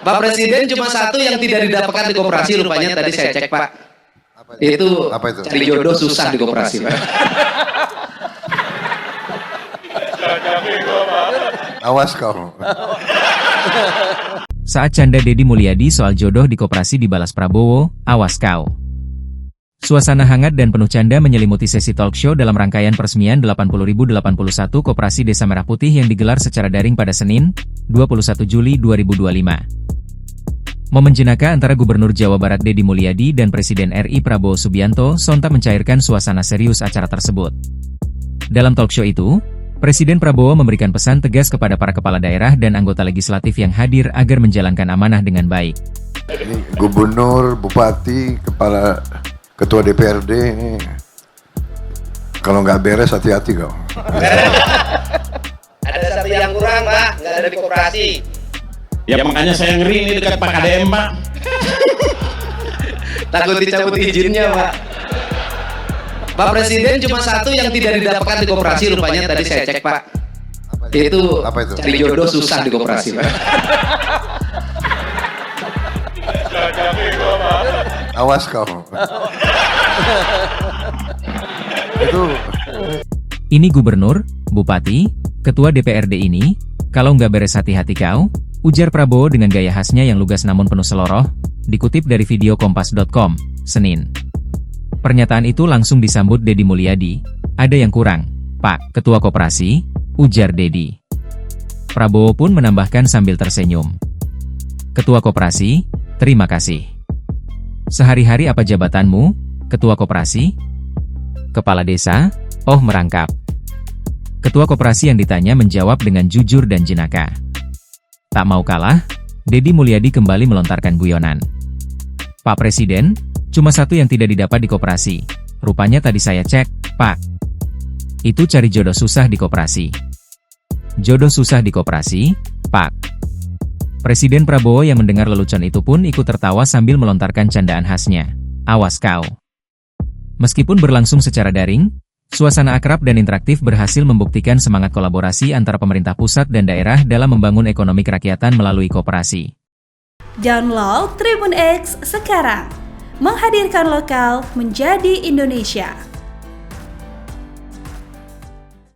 Pak Presiden cuma satu yang tidak didapatkan di koperasi, rupanya tadi saya cek Pak. Itu cari jodoh susah di koperasi Pak. Awas kau. Saat canda Deddy Mulyadi soal jodoh di koperasi dibalas Prabowo, awas kau. Suasana hangat dan penuh canda menyelimuti sesi talk show dalam rangkaian peresmian 80.081 Koperasi Desa Merah Putih yang digelar secara daring pada Senin, 21 Juli 2025. Momen jenaka antara Gubernur Jawa Barat Deddy Mulyadi dan Presiden RI Prabowo Subianto sontak mencairkan suasana serius acara tersebut. Dalam talk show itu, Presiden Prabowo memberikan pesan tegas kepada para kepala daerah dan anggota legislatif yang hadir agar menjalankan amanah dengan baik. Ini Gubernur, Bupati, Ketua DPRD ini kalau nggak beres hati-hati kau. Ada satu yang kurang Pak, nggak ada di koperasi. Ya makanya saya ngeri ini dekat Pak KDM Pak. Takut dicabut izinnya Pak. Pak Presiden cuma satu yang tidak didapatkan di koperasi, rupanya tadi saya cek Pak. Itu cari jodoh susah di koperasi Pak. Awas kau. Ini Gubernur, Bupati, Ketua DPRD ini, kalau nggak beres hati-hati kau, ujar Prabowo dengan gaya khasnya yang lugas namun penuh seloroh, dikutip dari video kompas.com, Senin. Pernyataan itu langsung disambut Deddy Mulyadi. Ada yang kurang, Pak Ketua Koperasi, ujar Deddy. Prabowo pun menambahkan sambil tersenyum. Ketua Koperasi, terima kasih. Sehari-hari apa jabatanmu, Ketua Koperasi? Kepala Desa, oh merangkap. Ketua Koperasi yang ditanya menjawab dengan jujur dan jenaka. Tak mau kalah, Deddy Mulyadi kembali melontarkan guyonan. Pak Presiden, cuma satu yang tidak didapat di koperasi. Rupanya tadi saya cek, Pak. Itu cari jodoh susah di koperasi. Jodoh susah di koperasi, Pak. Presiden Prabowo yang mendengar lelucon itu pun ikut tertawa sambil melontarkan candaan khasnya. Awas kau. Meskipun berlangsung secara daring, suasana akrab dan interaktif berhasil membuktikan semangat kolaborasi antara pemerintah pusat dan daerah dalam membangun ekonomi kerakyatan melalui koperasi. Download Tribun X sekarang, menghadirkan lokal menjadi Indonesia.